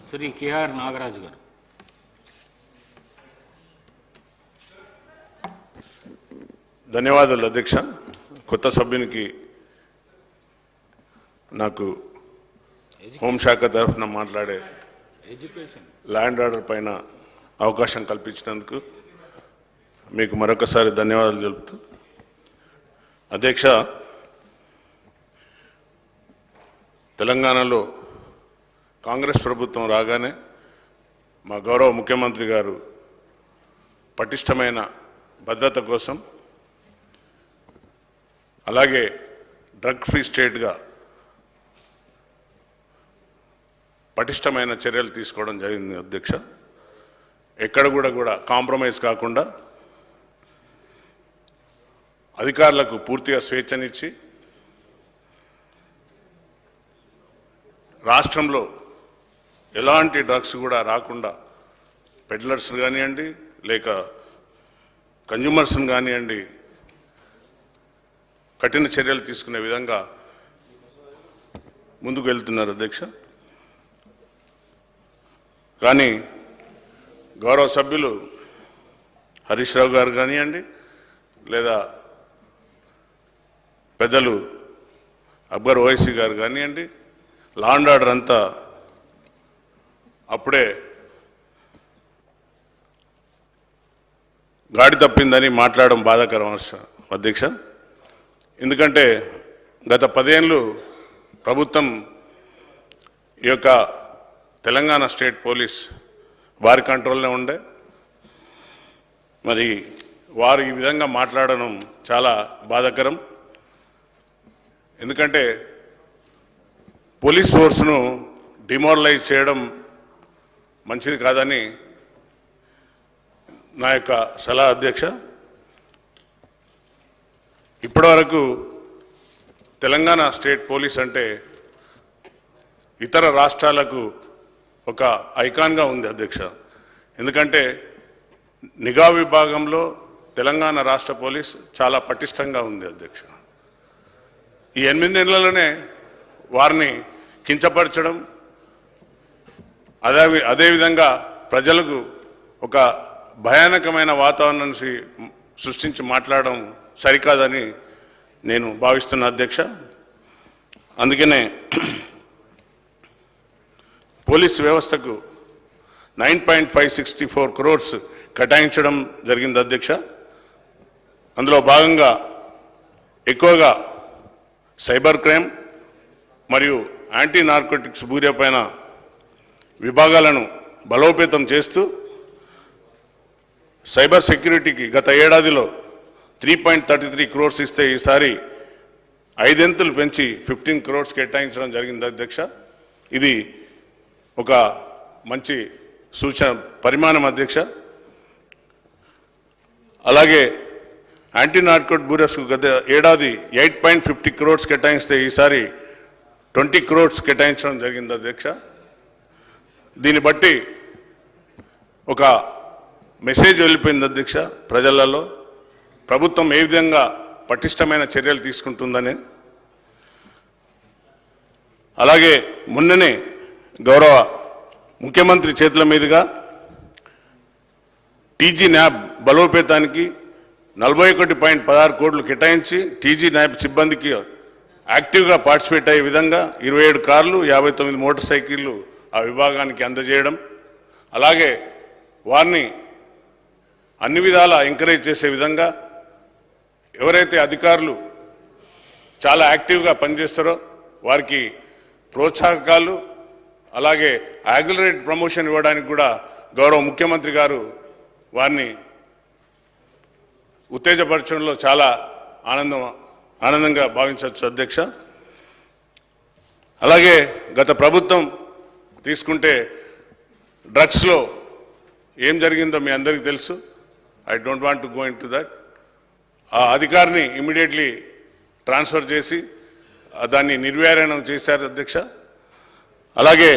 Shri KR Nagaraju గారు. ధన్యవాదాలు అధ్యక్ష. కొత్త సభ్యునికి నాకు హోంశాఖ తరఫున మాట్లాడే ల్యాండ్ ఆర్డర్ పైన అవకాశం కల్పించినందుకు మీకు మరొకసారి ధన్యవాదాలు తెలుపుతూ, అధ్యక్ష, తెలంగాణలో కాంగ్రెస్ ప్రభుత్వం రాగానే మా గౌరవ ముఖ్యమంత్రి గారు పటిష్టమైన భద్రత కోసం, అలాగే డ్రగ్ ఫ్రీ స్టేట్గా పటిష్టమైన చర్యలు తీసుకోవడం జరిగింది అధ్యక్ష. ఎక్కడ కూడా కాంప్రమైజ్ కాకుండా అధికారులకు పూర్తిగా స్వేచ్ఛనిచ్చి రాష్ట్రంలో ఎలాంటి డ్రగ్స్ కూడా రాకుండా పెడ్లర్స్ కానివ్వండి లేక కన్జ్యూమర్స్ని కానివ్వండి కఠిన చర్యలు తీసుకునే విధంగా ముందుకు వెళ్తున్నారు అధ్యక్ష. కానీ గౌరవ సభ్యులు హరీష్ రావు గారు కానివ్వండి లేదా పెద్దలు అక్బర్ ఓవైసీ గారు కానివ్వండి, లా అండ్ ఆర్డర్ అంతా అప్పుడే గాడి తప్పిందని మాట్లాడడం బాధాకరం అధ్యక్ష. ఎందుకంటే గత 10 ఏళ్ళు ప్రభుత్వం ఈ యొక్క తెలంగాణ స్టేట్ పోలీస్ వారి కంట్రోల్నే ఉండే. మరి వారు ఈ విధంగా మాట్లాడడం చాలా బాధాకరం. ఎందుకంటే పోలీస్ ఫోర్స్ను డిమోరలైజ్ చేయడం మంచిది కాదని నా యొక్క సలహా అధ్యక్ష. ఇప్పటివరకు తెలంగాణ స్టేట్ పోలీస్ అంటే ఇతర రాష్ట్రాలకు ఒక ఐకాన్గా ఉంది అధ్యక్ష. ఎందుకంటే నిఘా విభాగంలో తెలంగాణ రాష్ట్ర పోలీస్ చాలా పటిష్టంగా ఉంది అధ్యక్ష. ఈ 8 నెలలనే వారిని కించపరచడం, అదేవిధంగా ప్రజలకు ఒక భయానకమైన వాతావరణాన్ని సృష్టించి మాట్లాడడం సరికాదని నేను భావిస్తున్నా అధ్యక్ష. అందుకనే పోలీస్ వ్యవస్థకు 9.564 crores కేటాయించడం జరిగింది అధ్యక్ష. అందులో భాగంగా ఎక్కువగా సైబర్ క్రైమ్ మరియు యాంటీ నార్కోటిక్స్ బ్యూరో పైన విభాగాలను బలోపేతం చేస్తూ సైబర్ సెక్యూరిటీకి గత ఏడాదిలో 3.33 crores ఇస్తే ఈసారి 5 అంతలు పెంచి 15 crores కేటాయించడం జరిగింది అధ్యక్ష. ఇది ఒక మంచి సూచన పరిమాణం అధ్యక్ష. అలాగే యాంటీ నార్కోటిక్ బ్యూరోస్కు గత ఏడాది 8.50 crores కేటాయిస్తే ఈసారి 20 crores కేటాయించడం జరిగింది అధ్యక్ష. దీన్ని బట్టి ఒక మెసేజ్ వెళ్ళిపోయింది అధ్యక్ష ప్రజలలో, ప్రభుత్వం ఏ విధంగా పటిష్టమైన చర్యలు తీసుకుంటుందని. అలాగే మొన్ననే గౌరవ ముఖ్యమంత్రి చేతుల మీదుగా టీజీ న్యాబ్ బలోపేతానికి 41.16 crores కేటాయించి టీజీ న్యాబ్ సిబ్బందికి యాక్టివ్గా పార్టిసిపేట్ అయ్యే విధంగా 27 కార్లు 59 మోటార్ సైకిళ్ళు ఆ విభాగానికి అందజేయడం, అలాగే వారిని అన్ని విధాలా ఎంకరేజ్ చేసే విధంగా ఎవరైతే అధికారులు చాలా యాక్టివ్గా పనిచేస్తారో వారికి ప్రోత్సాహకాలు, అలాగే యాక్సిలరేట్ ప్రమోషన్ ఇవ్వడానికి కూడా గౌరవ ముఖ్యమంత్రి గారు వారిని ఉత్తేజపరచడంలో చాలా ఆనందంగా భావించవచ్చు అధ్యక్ష. అలాగే గత ప్రభుత్వం తీసుకుంటే డ్రగ్స్లో ఏం జరిగిందో మీ అందరికీ తెలుసు. I don't want to go in to that. ఆ అధికారిని ఇమీడియట్లీ ట్రాన్స్ఫర్ చేసి దాన్ని నిర్వీర్యం చేశారు అధ్యక్ష. అలాగే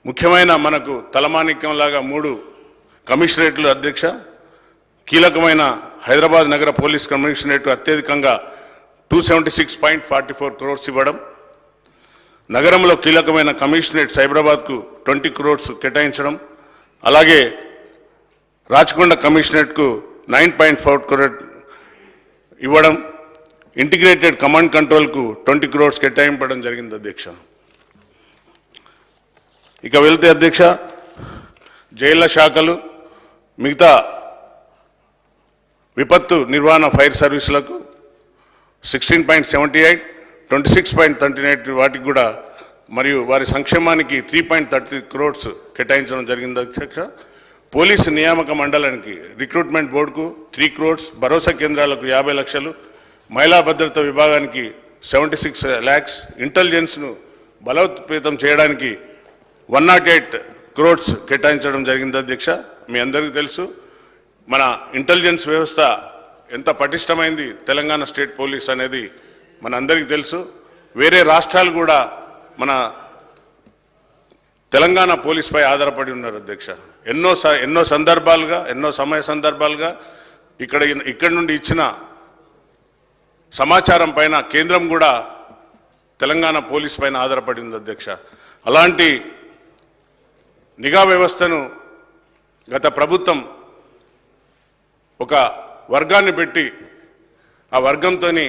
ముఖ్యమైన మనకు తలమానిక్యంలాగా 3 కమిషనరేట్లు అధ్యక్ష. కీలకమైన హైదరాబాద్ నగర పోలీస్ కమిషనరేట్ అత్యధికంగా 276.44 crores ఇవ్వడం, నగరంలో కీలకమైన కమిషనరేట్ సైబరాబాద్కు 20 crores కేటాయించడం, అలాగే రాచకొండ కమిషనరేట్కు 9.4 crore ఇవ్వడం, ఇంటిగ్రేటెడ్ కమాండ్ కంట్రోల్కు 20 crores కేటాయింపడం జరిగింది అధ్యక్ష. ఇక వెళ్తే అధ్యక్ష, జైళ్ల శాఖలు, మిగతా విపత్తు నిర్వహణ ఫైర్ సర్వీసులకు 16.78, 26.39 వాటికి కూడా మరియు వారి సంక్షేమానికి 3.30 crores కేటాయించడం జరిగింది అధ్యక్ష. పోలీసు నియామక మండలానికి రిక్రూట్మెంట్ బోర్డుకు 3 crores, భరోసా కేంద్రాలకు 50 లక్షలు, మహిళా భద్రత విభాగానికి 76 lakhs, ఇంటెలిజెన్స్ను బలోపేతం చేయడానికి 108 crores కేటాయించడం జరిగింది అధ్యక్ష. మీ అందరికీ తెలుసు మన ఇంటెలిజెన్స్ వ్యవస్థ ఎంత పటిష్టమైంది తెలంగాణ స్టేట్ పోలీస్ అనేది మన అందరికీ తెలుసు. వేరే రాష్ట్రాలు కూడా మన తెలంగాణ పోలీస్పై ఆధారపడి ఉన్నారు అధ్యక్ష. ఎన్నో సమయ సందర్భాలుగా ఇక్కడ నుండి ఇచ్చిన సమాచారం పైన కేంద్రం కూడా తెలంగాణ పోలీస్ పైన ఆధారపడి ఉంది అధ్యక్ష. అలాంటి నిఘా వ్యవస్థను గత ప్రభుత్వం ఒక వర్గాన్ని పెట్టి ఆ వర్గంతోని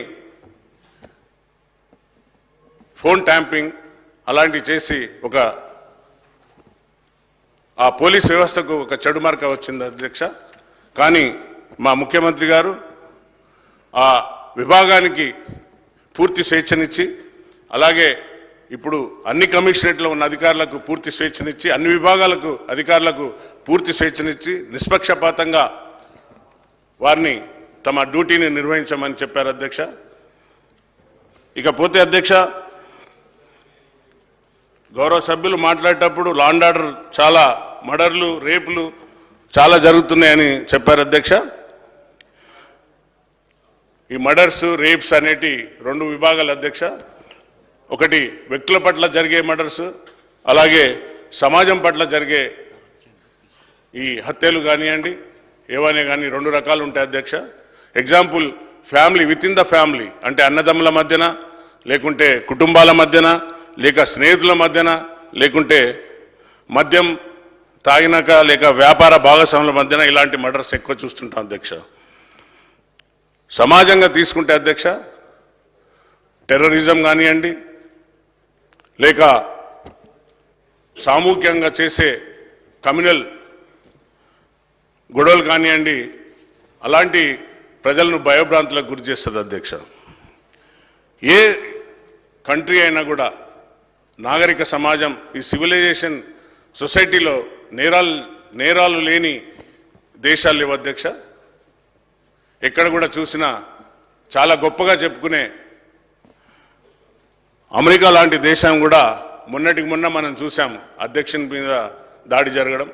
ఫోన్ ట్యాంపింగ్ అలాంటివి చేసి ఆ పోలీస్ వ్యవస్థకు ఒక చెడు మార్క వచ్చింది అధ్యక్ష. కానీ మా ముఖ్యమంత్రి గారు ఆ విభాగానికి పూర్తి స్వేచ్ఛనిచ్చి, అలాగే ఇప్పుడు అన్ని కమిషనరేట్లో ఉన్న అధికారులకు పూర్తి స్వేచ్ఛనిచ్చి, అన్ని విభాగాలకు అధికారులకు పూర్తి స్వేచ్ఛనిచ్చి నిష్పక్షపాతంగా వారిని తమ డ్యూటీని నిర్వహించమని చెప్పారు అధ్యక్ష. ఇకపోతే అధ్యక్ష, గౌరవ సభ్యులు మాట్లాడేటప్పుడు లా అండ్ ఆర్డర్ చాలా మర్డర్లు, రేపులు చాలా జరుగుతున్నాయని చెప్పారు అధ్యక్ష. ఈ మర్డర్స్, రేప్స్ అనేటి 2 విభాగాలు అధ్యక్ష. ఒకటి వ్యక్తుల పట్ల జరిగే మర్డర్స్, అలాగే సమాజం పట్ల జరిగే ఈ హత్యలు కానివ్వండి, ఏవైనా కానీ 2 రకాలు ఉంటాయి అధ్యక్ష. Example, family, with in the family అంటే అన్నదమ్ముల మధ్యన, లేకుంటే కుటుంబాల మధ్యన, లేక స్నేహితుల మధ్యన, లేకుంటే మద్యం తాగినాక లేక వ్యాపార భాగస్వాముల మధ్యన ఇలాంటి మర్డర్స్ ఎక్కువ చూస్తుంటాం అధ్యక్ష. సమాజంగా తీసుకుంటే అధ్యక్ష, టెర్రరిజం కానివ్వండి, లేక సామూహికంగా చేసే కమ్యూనల్ గొడవలు కానివ్వండి, అలాంటి ప్రజలను భయభ్రాంతులకు గురి చేస్తుంది అధ్యక్ష. ఏ కంట్రీ అయినా కూడా నాగరిక సమాజం, ఈ సివిలైజేషన్ సొసైటీలో నేరాలు లేని దేశాలు లేవు అధ్యక్ష. ఎక్కడ కూడా చూసినా చాలా గొప్పగా చెప్పుకునే అమెరికా లాంటి దేశం కూడా మొన్నటికి మొన్న మనం చూసాం అధ్యక్షుని మీద దాడి జరగడం.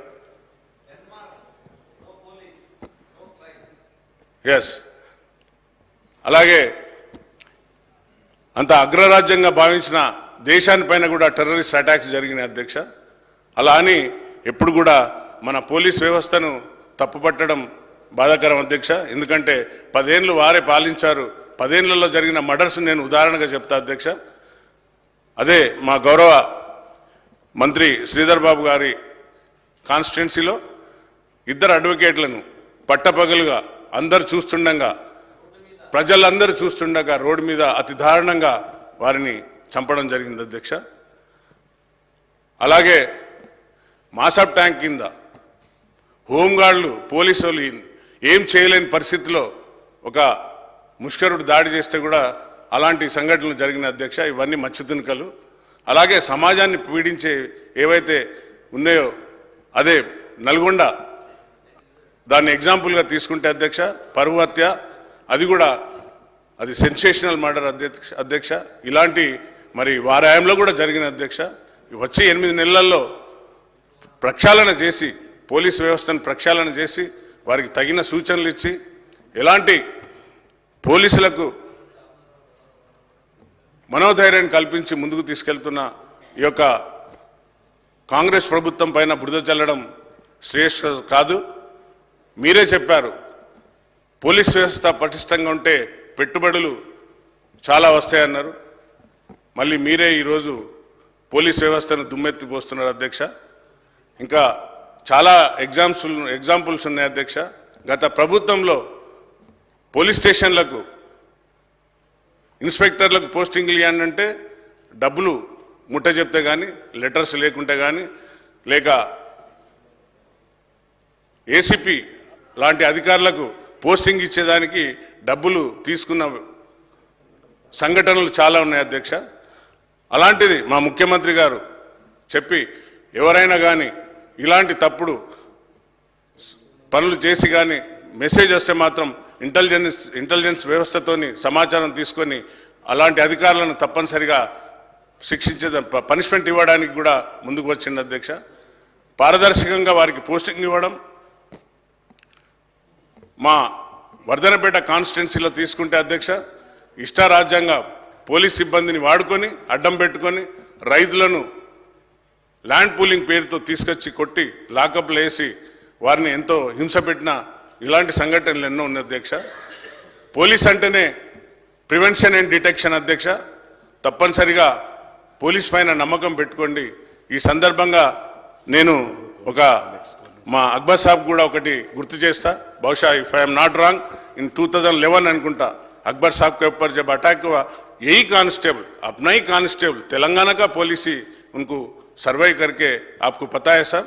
ఎస్, అలాగే అంత అగ్రరాజ్యంగా భావించిన దేశానిపైన కూడా టెర్రరిస్ట్ అటాక్స్ జరిగినాయి అధ్యక్ష. అలా అని ఎప్పుడు కూడా మన పోలీస్ వ్యవస్థను తప్పుపట్టడం బాధాకరం అధ్యక్ష. ఎందుకంటే 10 ఏళ్ళు వారే పాలించారు. 10 ఏళ్లలో జరిగిన మర్డర్స్ నేను ఉదాహరణగా చెప్తా అధ్యక్ష. అదే మా గౌరవ మంత్రి శ్రీధర్ బాబు గారి కాన్స్టిట్యున్సీలో 2 అడ్వకేట్లను పట్టపగలుగా అందరు చూస్తుండగా, ప్రజలందరూ చూస్తుండగా రోడ్డు మీద అతి దారుణంగా వారిని చంపడం జరిగింది అధ్యక్ష. అలాగే మాసాబ్ ట్యాంక్ కింద హోంగార్డులు, పోలీసు వాళ్ళు ఏం చేయలేని పరిస్థితిలో ఒక ముష్కరుడు దాడి చేస్తే కూడా అలాంటి సంఘటనలు జరిగిన అధ్యక్ష. ఇవన్నీ మచ్చుతునికలు. అలాగే సమాజాన్ని పీడించే ఏవైతే ఉన్నాయో, అదే నల్గొండ దాన్ని ఎగ్జాంపుల్గా తీసుకుంటే అధ్యక్ష, పరువు హత్య, అది సెన్సేషనల్ మర్డర్ అధ్యక్ష. ఇలాంటి మరి వారాయంలో కూడా జరిగిన అధ్యక్ష. వచ్చి 8 నెలల్లో ప్రక్షాళన చేసి, పోలీస్ వ్యవస్థను ప్రక్షాళన చేసి, వారికి తగిన సూచనలు ఇచ్చి, ఎలాంటి పోలీసులకు మనోధైర్యాన్ని కల్పించి ముందుకు తీసుకెళ్తున్న ఈ యొక్క కాంగ్రెస్ ప్రభుత్వం పైన బురద చల్లడం శ్రేష్ఠ కాదు. మీరే చెప్పారు, పోలీస్ వ్యవస్థ పటిష్టంగా ఉంటే పెట్టుబడులు చాలా వస్తాయన్నారు. మళ్ళీ మీరే ఈరోజు పోలీస్ వ్యవస్థను దుమ్మెత్తిపోస్తున్నారు అధ్యక్ష. ఇంకా చాలా ఎగ్జాంపుల్స్ ఉన్నాయి అధ్యక్ష. గత ప్రభుత్వంలో పోలీస్ స్టేషన్లకు ఇన్స్పెక్టర్లకు పోస్టింగ్లు ఇవ్వాలంటే డబ్బులు ముట్ట చెప్తే కానీ, లెటర్స్ లేకుంటే కానీ, లేక ఏసీపీ లాంటి అధికారులకు పోస్టింగ్ ఇచ్చేదానికి డబ్బులు తీసుకున్న సంఘటనలు చాలా ఉన్నాయి అధ్యక్ష. అలాంటిది మా ముఖ్యమంత్రి గారు చెప్పి ఎవరైనా కానీ ఇలాంటి తప్పుడు పనులు చేసి కానీ మెసేజ్ వస్తే మాత్రం ఇంటెలిజెన్స్ వ్యవస్థతోని సమాచారం తీసుకొని అలాంటి అధికారులను తప్పనిసరిగా శిక్షించే పనిష్మెంట్ ఇవ్వడానికి కూడా ముందుకు వచ్చింది అధ్యక్ష. పారదర్శకంగా వారికి పోస్టింగ్ ఇవ్వడం. మా వర్ధనపేట కాన్స్టిట్యున్సీలో తీసుకుంటే అధ్యక్ష, ఇష్టారాజ్యంగా పోలీస్ సిబ్బందిని వాడుకొని అడ్డం పెట్టుకొని రైతులను ల్యాండ్ పూలింగ్ పేరుతో తీసుకొచ్చి కొట్టి లాకప్లు వేసి వారిని ఎంతో హింస పెట్టిన ఇలాంటి సంఘటనలు ఎన్నో ఉన్నాయి అధ్యక్ష. పోలీస్ అంటేనే ప్రివెన్షన్ అండ్ డిటెక్షన్ అధ్యక్ష. తప్పనిసరిగా పోలీస్ పైన నమ్మకం పెట్టుకోండి. ఈ సందర్భంగా నేను మా అక్బర్ సాబ్ కూడా ఒకటి గుర్తు చేస్తా. బహుశా if I'm not wrong in 2011 అనుకుంటా, अकबर साहब के ऊपर जब अटैक हुआ, यही कांस्टेबल, अपना ही कांस्टेबल, तेलंगाना का पुलिस ही उनको सर्वाइव करके, आपको पता है साहब.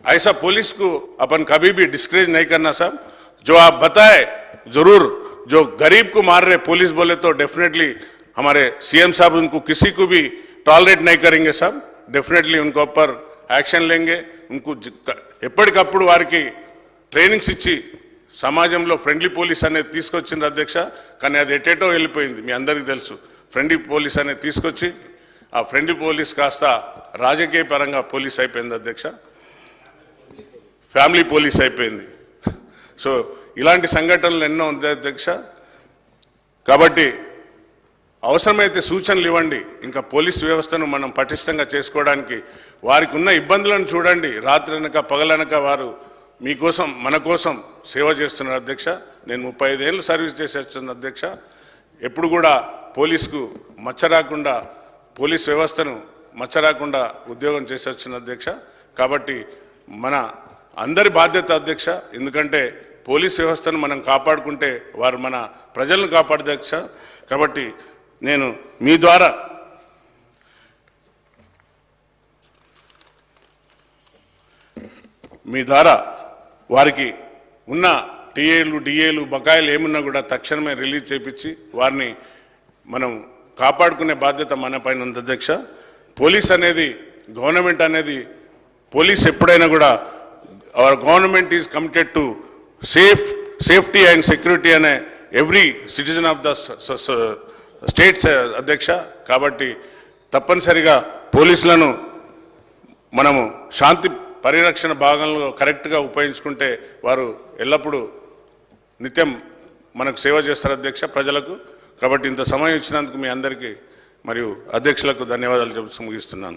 ऐसा पुलिस को अपन कभी भी डिस्करेज नहीं करना साहब. जो आप बताए जरूर, जो गरीब को मार रहे पुलिस बोले तो डेफिनेटली हमारे सीएम साहब उनको किसी को भी टॉलरेट नहीं करेंगे साहब. डेफिनेटली उनको ऊपर యాక్షన్ లేంగే. उनको ఎప్పటికప్పుడు వారికి ట్రైనింగ్స్ ఇచ్చి సమాజంలో ఫ్రెండ్లీ పోలీస్ అనేది తీసుకొచ్చింది అధ్యక్ష. కానీ అది ఎటేటో వెళ్ళిపోయింది, మీ అందరికీ తెలుసు. ఫ్రెండ్లీ పోలీస్ అనేది తీసుకొచ్చి ఆ ఫ్రెండ్లీ పోలీస్ కాస్త రాజకీయ పరంగా పోలీస్ అయిపోయింది అధ్యక్ష, ఫ్యామిలీ పోలీస్ అయిపోయింది. సో ఇలాంటి సంఘటనలు ఎన్నో ఉంది అధ్యక్ష. కాబట్టి అవసరమైతే సూచనలు ఇవ్వండి. ఇంకా పోలీస్ వ్యవస్థను మనం పటిష్టంగా చేసుకోవడానికి వారికి ఉన్న ఇబ్బందులను చూడండి. రాత్రనక పగలనక వారు మీకోసం మన కోసం సేవ చేస్తున్నారు అధ్యక్ష. నేను 35 ఏళ్ళు సర్వీస్ చేసి వచ్చాను అధ్యక్ష. ఎప్పుడు కూడా పోలీసుకు మచ్చ రాకుండా, పోలీస్ వ్యవస్థను మచ్చ రాకుండా ఉద్యోగం చేసి వచ్చిన అధ్యక్ష. కాబట్టి మన అందరి బాధ్యత అధ్యక్ష. ఎందుకంటే పోలీస్ వ్యవస్థను మనం కాపాడుకుంటే వారు మన ప్రజలను కాపాడు అధ్యక్ష. కాబట్టి నేను మీ ద్వారా వారికి ఉన్న టీఏలు డిఏలు బకాయిలు ఏమున్నా కూడా తక్షణమే రిలీజ్ చేయించి వారిని మనం కాపాడుకునే బాధ్యత మన పైన ఉంది అధ్యక్ష. పోలీస్ అనేది, గవర్నమెంట్ అనేది, పోలీస్ ఎప్పుడైనా కూడా our government is committed to safety and security అనే every citizen of the states అధ్యక్ష. కాబట్టి తప్పనిసరిగా పోలీసులను మనము శాంతి పరిరక్షణ భాగంలో కరెక్ట్గా ఉపయోగించుకుంటే వారు ఎల్లప్పుడూ నిత్యం మనకు సేవ చేస్తారు అధ్యక్ష, ప్రజలకు. కాబట్టి ఇంత సమయం ఇచ్చినందుకు మీ అందరికీ మరియు అధ్యక్షులకు ధన్యవాదాలు చెబుతూ ముగిస్తున్నాను.